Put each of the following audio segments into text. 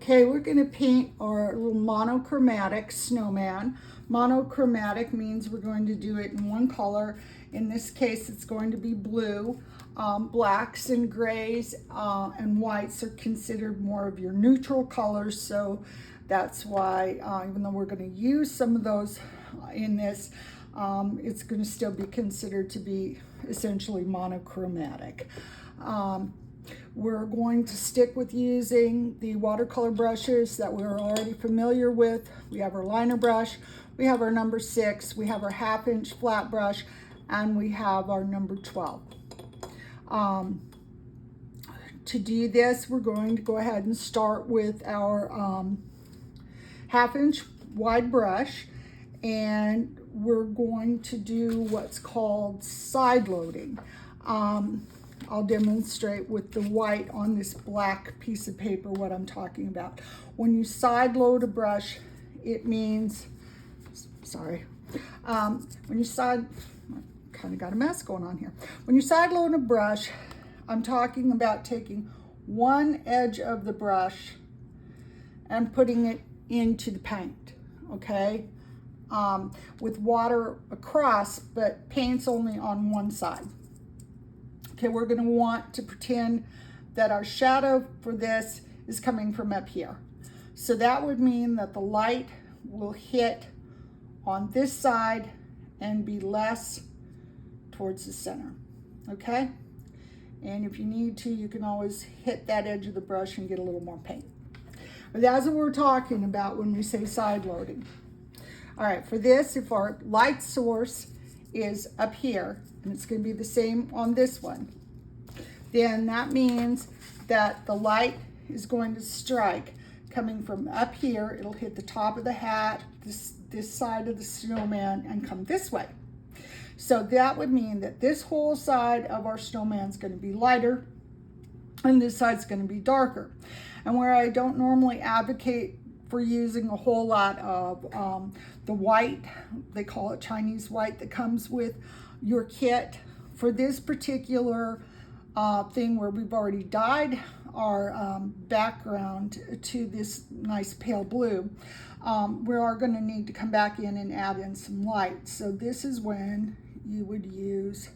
Okay, we're going to paint our little monochromatic snowman. Monochromatic means we're going to do it in one color. In this case, it's going to be blue. Blacks and grays and whites are considered more of your neutral colors, so that's why, even though we're going to use some of those in this, it's going to still be considered to be essentially monochromatic. We're going to stick with using the watercolor brushes that we're already familiar with. We have our liner brush, we have our number 6, we have our 1/2 inch flat brush, and we have our number 12. To do this, we're going to go ahead and start with our 1/2 inch wide brush, and we're going to do what's called side loading. I'll demonstrate with the white on this black piece of paper what I'm talking about. When you side load a brush, it means, when you side, kind of got a mess going on here. When you side load a brush, I'm talking about taking one edge of the brush and putting it into the paint, okay? With water across, but paint's only on one side. Okay, we're going to want to pretend that our shadow for this is coming from up here. So that would mean that the light will hit on this side and be less towards the center, okay? And if you need to, you can always hit that edge of the brush and get a little more paint. But that's what we're talking about when we say side loading. All right, for this, if our light source is up here, and it's going to be the same on this one, then that means that the light is going to strike coming from up here. It'll hit the top of the hat, this side of the snowman, and come this way. So that would mean that this whole side of our snowman is going to be lighter, and this side's going to be darker. And where I don't normally advocate for using a whole lot of the white, they call it Chinese white, that comes with your kit, for this particular thing where we've already dyed our background to this nice pale blue, we are going to need to come back in and add in some light. So this is when you would use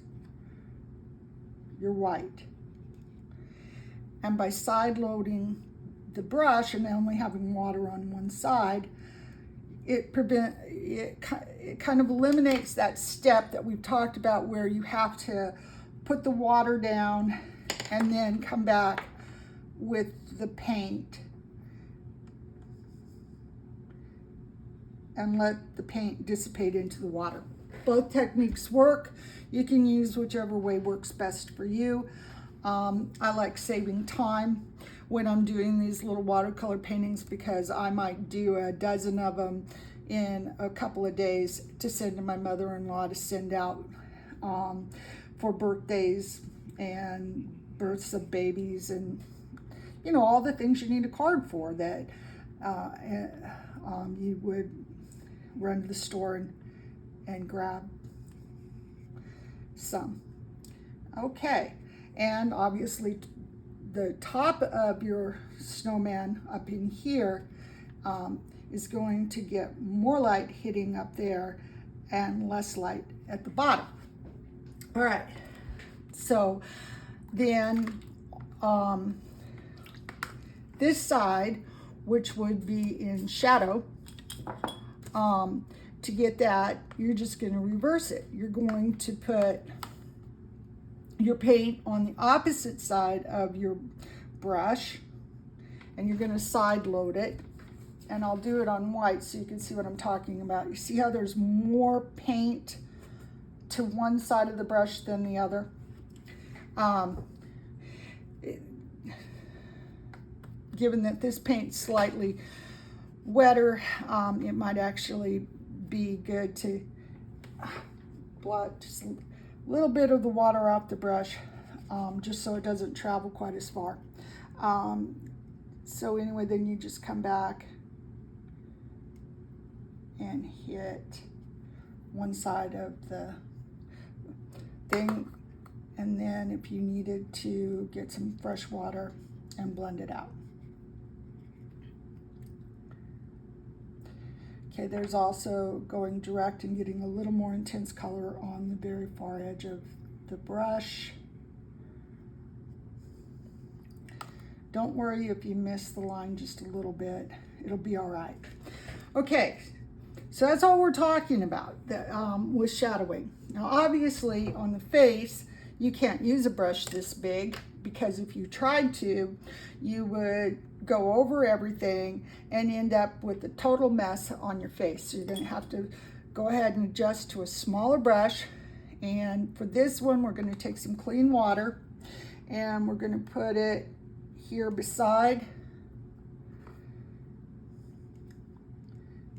your white. And by side loading the brush and only having water on one side, it kind of eliminates that step that we've talked about where you have to put the water down and then come back with the paint and let the paint dissipate into the water. Both techniques work. You can use whichever way works best for you. I like saving time when I'm doing these little watercolor paintings because I might do a dozen of them in a couple of days to send to my mother-in-law to send out for birthdays and births of babies and, you know, all the things you need a card for that you would run to the store and grab some. Okay, and obviously the top of your snowman up in here is going to get more light hitting up there and less light at the bottom. All right, so then this side, which would be in shadow, to get that, you're just going to reverse it. You're going to put your paint on the opposite side of your brush, and you're going to side load it. And I'll do it on white so you can see what I'm talking about. You see how there's more paint to one side of the brush than the other? Given that this paint's slightly wetter, it might actually be good to blot just a little bit of the water off the brush, just so it doesn't travel quite as far. So anyway, then you just come back and hit one side of the thing, and then if you needed to get some fresh water and blend it out. Okay, there's also going direct and getting a little more intense color on the very far edge of the brush. Don't worry if you miss the line just a little bit. It'll be all right. Okay, so that's all we're talking about with shadowing. Now, obviously, on the face, you can't use a brush this big because if you tried to, you would go over everything and end up with a total mess on your face. So you're going to have to go ahead and adjust to a smaller brush. And for this one, we're going to take some clean water and we're going to put it here beside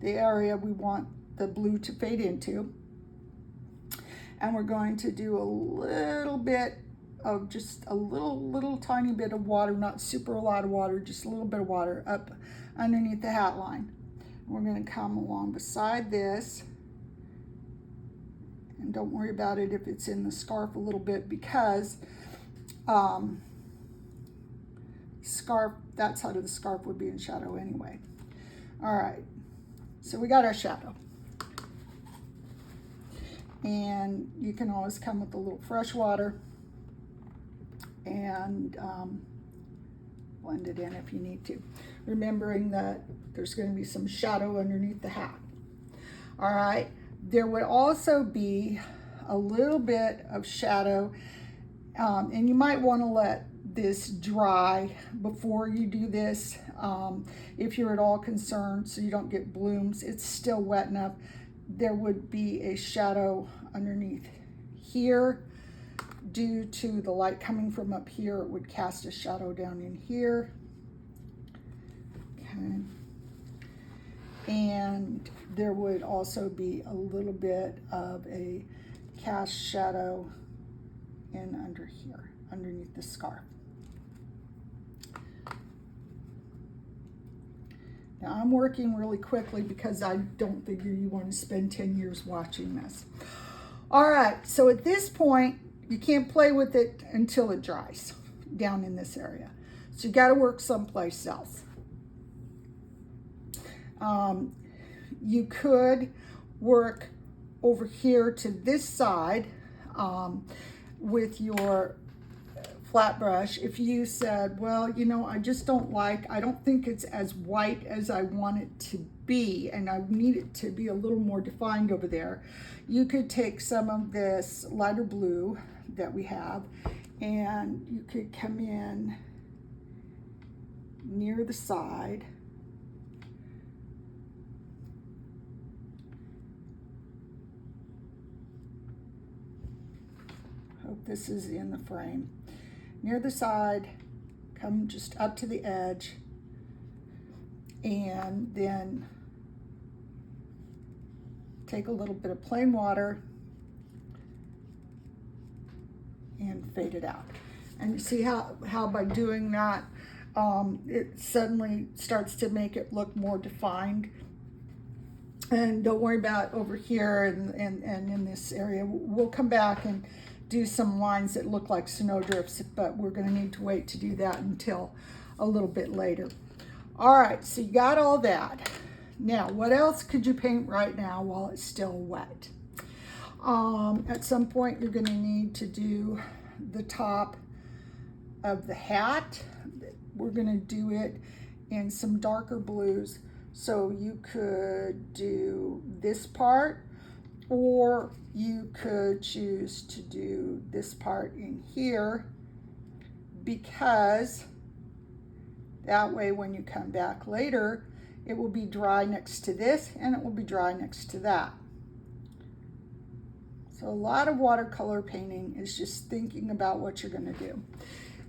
the area we want the blue to fade into. And we're going to do a little bit of just a little tiny bit of water, not super a lot of water, just a little bit of water up underneath the hat line. We're going to come along beside this, and don't worry about it if it's in the scarf a little bit because that side of the scarf would be in shadow anyway. All right, so we got our shadow. And you can always come with a little fresh water and blend it in if you need to. Remembering that there's going to be some shadow underneath the hat. All right, there would also be a little bit of shadow, and you might want to let this dry before you do this if you're at all concerned so you don't get blooms. It's still wet enough. There would be a shadow underneath here. Due to the light coming from up here, it would cast a shadow down in here. Okay. And there would also be a little bit of a cast shadow in under here, underneath the scarf. Now I'm working really quickly because I don't figure you want to spend 10 years watching this. All right, so at this point, you can't play with it until it dries down in this area. So you got to work someplace else. You could work over here to this side with your flat brush. If you said, well, you know, I don't think it's as white as I want it to be, and I need it to be a little more defined over there, you could take some of this lighter blue that we have, and you could come in near the side. Hope this is in the frame. Near the side, come just up to the edge, and then take a little bit of plain water and fade it out. And you see how by doing that, it suddenly starts to make it look more defined. And don't worry about over here and in this area. We'll come back and do some lines that look like snowdrifts, but we're going to need to wait to do that until a little bit later. All right, so you got all that. Now, what else could you paint right now while it's still wet? At some point, you're going to need to do the top of the hat. We're going to do it in some darker blues. So you could do this part, or you could choose to do this part in here, because that way when you come back later, it will be dry next to this and it will be dry next to that. So a lot of watercolor painting is just thinking about what you're going to do.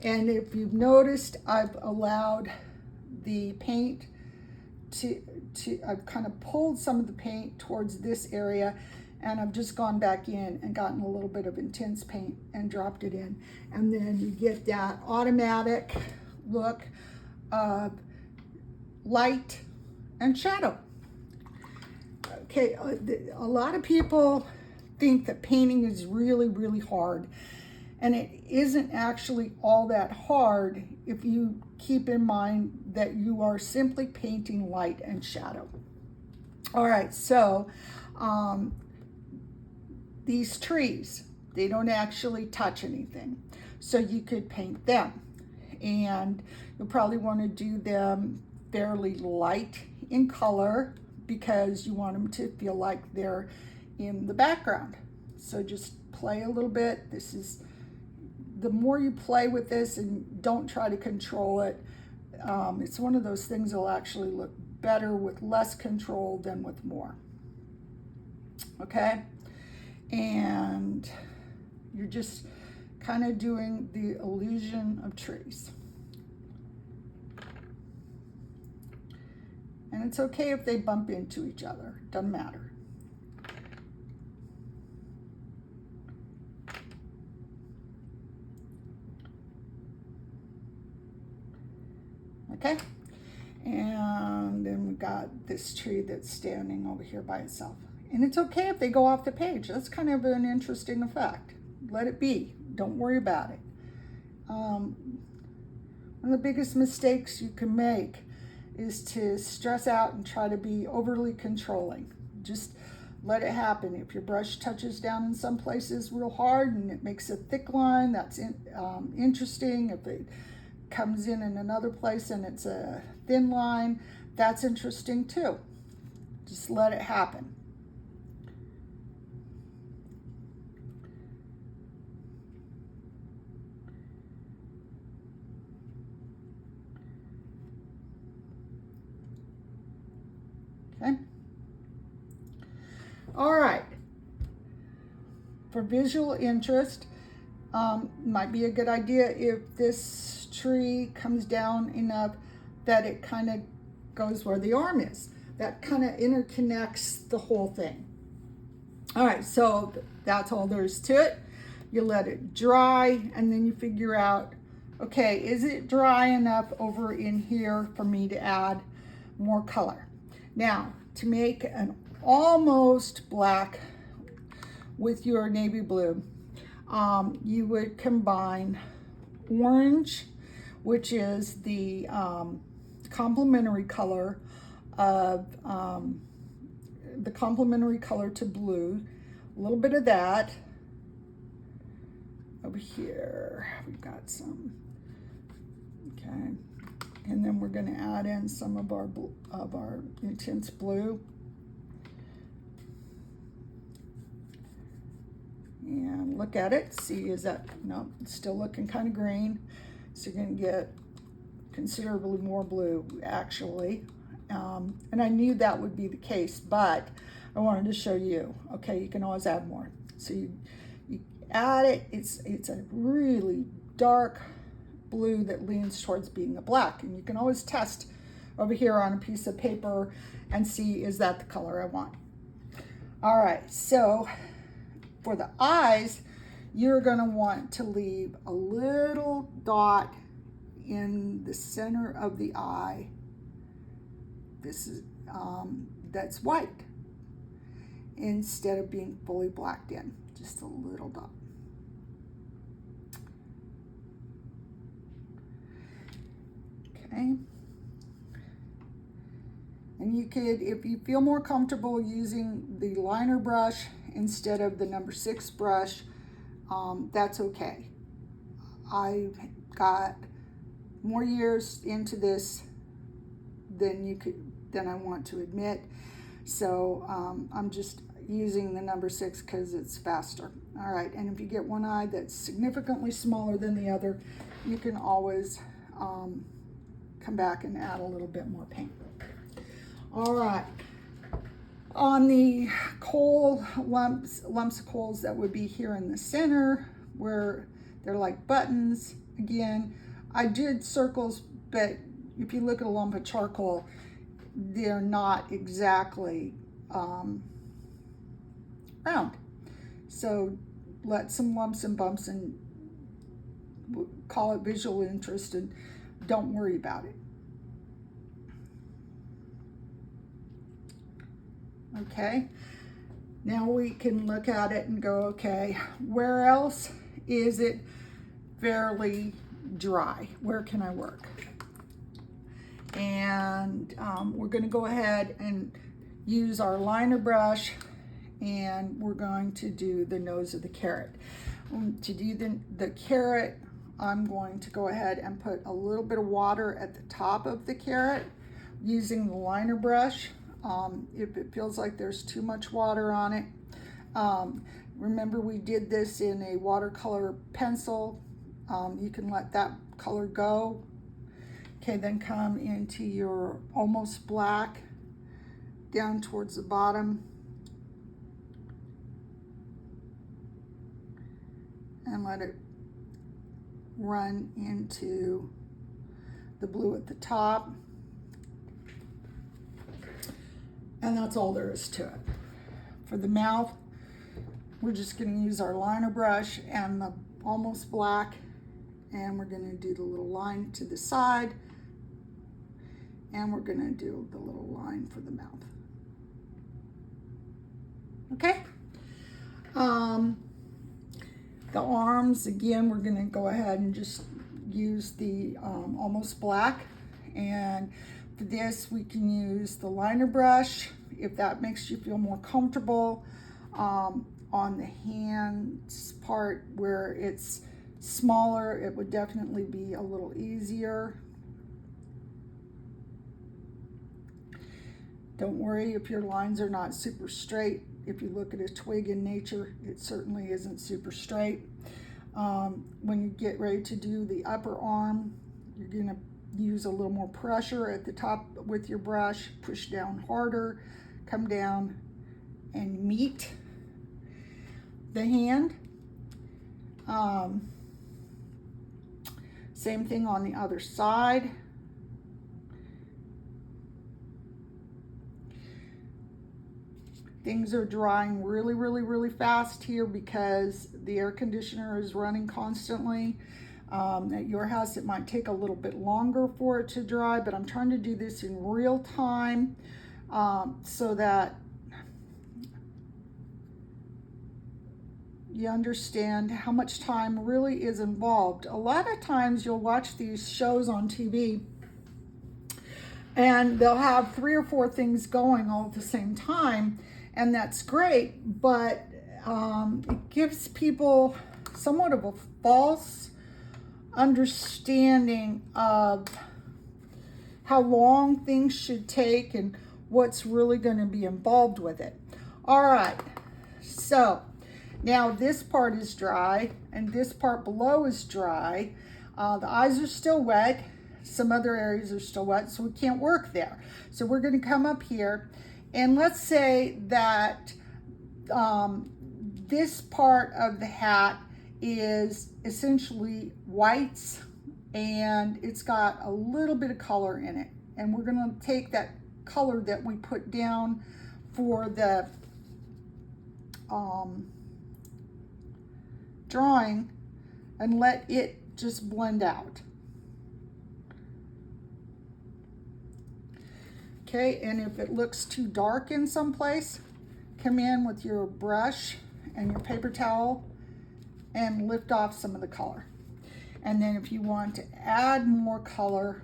And if you've noticed, I've allowed the paint I've kind of pulled some of the paint towards this area, and I've just gone back in and gotten a little bit of intense paint and dropped it in. And then you get that automatic look of light and shadow. Okay, a lot of people think that painting is really, really hard. And it isn't actually all that hard if you keep in mind that you are simply painting light and shadow. All right, so these trees, they don't actually touch anything. So you could paint them, and you'll probably want to do them fairly light in color because you want them to feel like they're in the background. So just play a little bit. This is, the more you play with this and don't try to control it, it's one of those things that'll actually look better with less control than with more. Okay? And you're just kind of doing the illusion of trees. And it's okay if they bump into each other, doesn't matter. Okay, and then we got this tree that's standing over here by itself. And it's okay if they go off the page. That's kind of an interesting effect. Let it be. Don't worry about it. One of the biggest mistakes you can make is to stress out and try to be overly controlling. Just let it happen. If your brush touches down in some places real hard and it makes a thick line, that's interesting. If it comes in another place and it's a thin line, that's interesting too. Just let it happen. Okay. All right. For visual interest, might be a good idea if this tree comes down enough that it kind of goes where the arm is. That kind of interconnects the whole thing. All right, so that's all there is to it. You let it dry and then you figure out, okay, is it dry enough over in here for me to add more color? Now, to make an almost black with your navy blue, you would combine orange, which is the complementary color of the complementary color to blue, a little bit of that. Over here, we've got some, okay. And then we're going to add in some of our intense blue. And look at it, see, is that, no, it's still looking kind of green. So you're going to get considerably more blue, actually. And I knew that would be the case, but I wanted to show you. Okay, you can always add more. So you add it, it's a really dark blue that leans towards being a black, and you can always test over here on a piece of paper and see, is that the color I want? All right, so for the eyes, you're going to want to leave a little dot in the center of the eye. This is that's white instead of being fully blacked in, just a little dot. Okay. And you could, if you feel more comfortable using the liner brush instead of the number 6 brush, that's okay. I got more years into this than I want to admit. So I'm just using the number 6 because it's faster. All right, and if you get one eye that's significantly smaller than the other, you can always come back and add a little bit more paint. All right, on the coal lumps of coals that would be here in the center where they're like buttons, again, I did circles, but if you look at a lump of charcoal, they're not exactly round. So let some lumps and bumps and call it visual interest, and don't worry about it. Okay, now we can look at it and go, okay, where else is it fairly dry? Where can I work? And we're going to go ahead and use our liner brush, and we're going to do the nose of the carrot. To do the carrot, I'm going to go ahead and put a little bit of water at the top of the carrot using the liner brush. If it feels like there's too much water on it, remember we did this in a watercolor pencil. You can let that color go. Okay, then come into your almost black down towards the bottom. And let it run into the blue at the top. And that's all there is to it. For the mouth, we're just going to use our liner brush and the almost black, and we're going to do the little line to the side, and we're going to do the little line for the mouth. Okay? The arms, again, we're going to go ahead and just use the almost black, and for this we can use the liner brush if that makes you feel more comfortable. On the hands part where it's smaller, it would definitely be a little easier. Don't worry if your lines are not super straight. If you look at a twig in nature, it certainly isn't super straight. When you get ready to do the upper arm, you're going to use a little more pressure at the top with your brush, push down harder, come down and meet the hand. Same thing on the other side. Things are drying really fast here because the air conditioner is running constantly. At your house, it might take a little bit longer for it to dry, but I'm trying to do this in real time so that you understand how much time really is involved. A lot of times you'll watch these shows on TV and they'll have 3 or 4 things going all at the same time, and that's great, but it gives people somewhat of a false understanding of how long things should take and what's really going to be involved with it. All right, so now this part is dry and this part below is dry. The eyes are still wet. Some other areas are still wet, so we can't work there. So we're going to come up here, and let's say that this part of the hat is essentially whites and it's got a little bit of color in it. And we're going to take that color that we put down for the drawing and let it just blend out. Okay, and if it looks too dark in some place, come in with your brush and your paper towel and lift off some of the color. And then if you want to add more color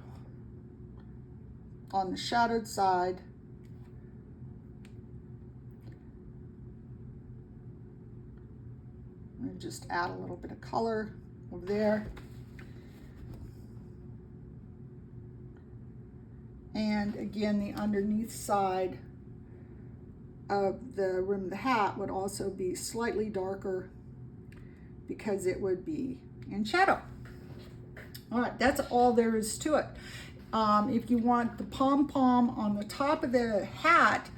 on the shadowed side, and just add a little bit of color over there. And again, the underneath side of the rim of the hat would also be slightly darker because it would be in shadow. All right, that's all there is to it. If you want the pom-pom on the top of the hat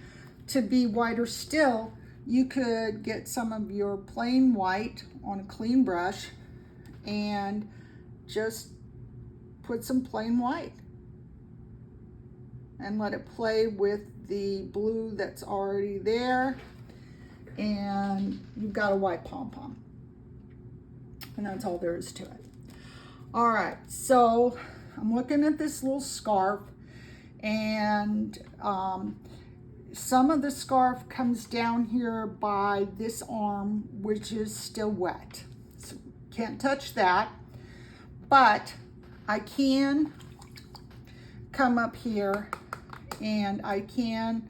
to be whiter still, you could get some of your plain white on a clean brush and just put some plain white and let it play with the blue that's already there, and you've got a white pom-pom. And that's all there is to it. All right, so I'm looking at this little scarf, and some of the scarf comes down here by this arm, which is still wet. So can't touch that, but I can come up here and I can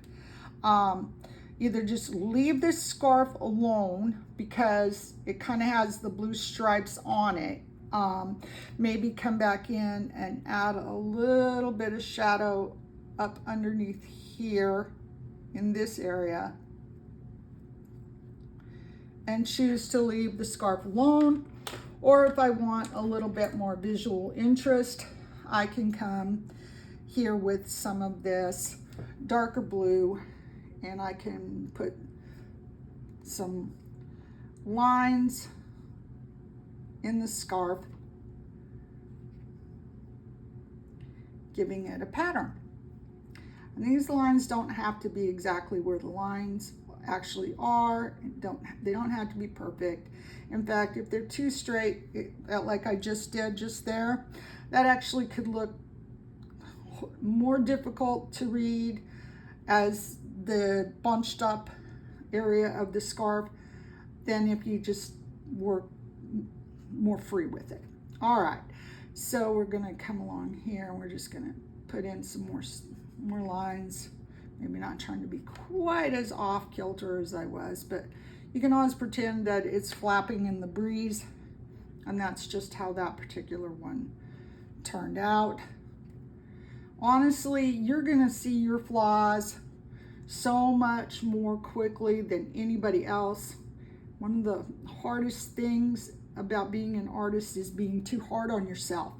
Either just leave this scarf alone because it kind of has the blue stripes on it. Maybe come back in and add a little bit of shadow up underneath here in this area, and choose to leave the scarf alone. Or if I want a little bit more visual interest, I can come here with some of this darker blue, and I can put some lines in the scarf, giving it a pattern. And these lines don't have to be exactly where the lines actually are. They don't have to be perfect. In fact, if they're too straight, like I just did just there, that actually could look more difficult to read as the bunched up area of the scarf than if you just were more free with it. All right, so we're gonna come along here and we're just gonna put in some more lines. Maybe not trying to be quite as off kilter as I was, but you can always pretend that it's flapping in the breeze, and that's just how that particular one turned out. Honestly, you're gonna see your flaws so much more quickly than anybody else. One of the hardest things about being an artist is being too hard on yourself.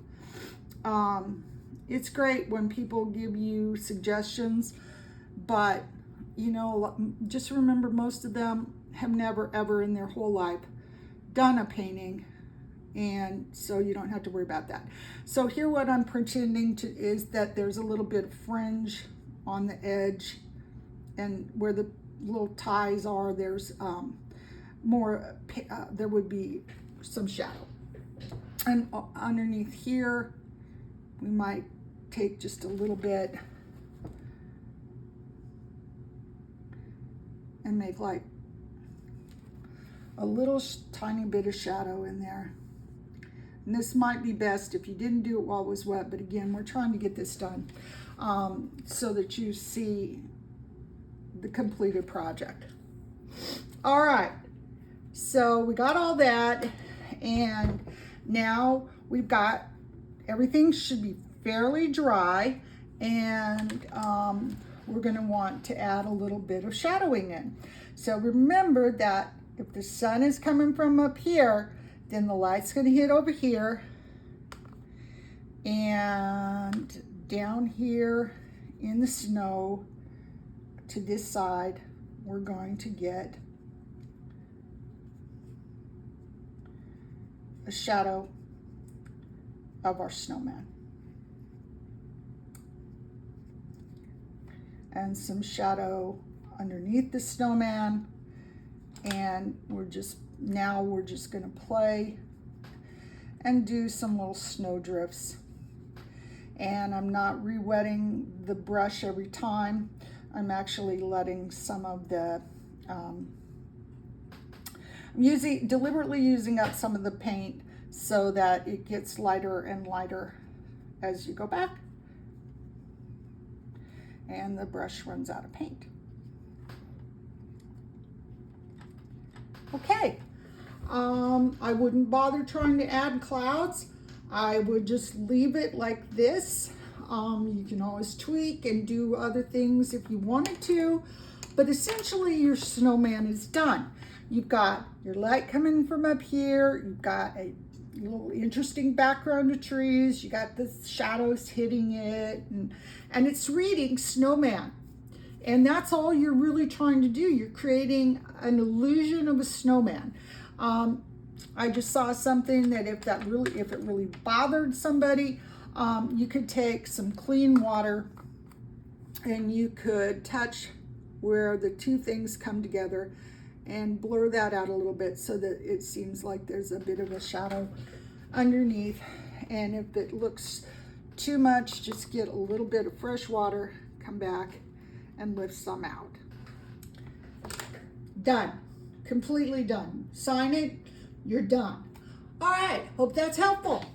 It's great when people give you suggestions, but you know, just remember most of them have never ever in their whole life done a painting, and so you don't have to worry about that. So here what I'm pretending to is that there's a little bit of fringe on the edge, and where the little ties are, there's there would be some shadow. And underneath here, we might take just a little bit and make like a little tiny bit of shadow in there. And this might be best if you didn't do it while it was wet, but again, we're trying to get this done so that you see the completed project. All right, so we got all that, and now we've got everything should be fairly dry, and we're going to want to add a little bit of shadowing in. So remember that if the sun is coming from up here, then the light's going to hit over here, and down here in the snow to this side, we're going to get a shadow of our snowman. And some shadow underneath the snowman, and we're just gonna play and do some little snow drifts. And I'm not re-wetting the brush every time. I'm actually letting some of the I'm deliberately using up some of the paint so that it gets lighter and lighter as you go back, and the brush runs out of paint. Okay, I wouldn't bother trying to add clouds. I would just leave it like this. You can always tweak and do other things if you wanted to, but essentially your snowman is done. You've got your light coming from up here, you've got a little interesting background of trees, you got the shadows hitting it, and it's reading snowman. And that's all you're really trying to do. You're creating an illusion of a snowman. I just saw something that if it really bothered somebody, you could take some clean water and you could touch where the two things come together and blur that out a little bit so that it seems like there's a bit of a shadow underneath. And if it looks too much, just get a little bit of fresh water, come back and lift some out. Done. Completely done. Sign it, you're done. All right, hope that's helpful.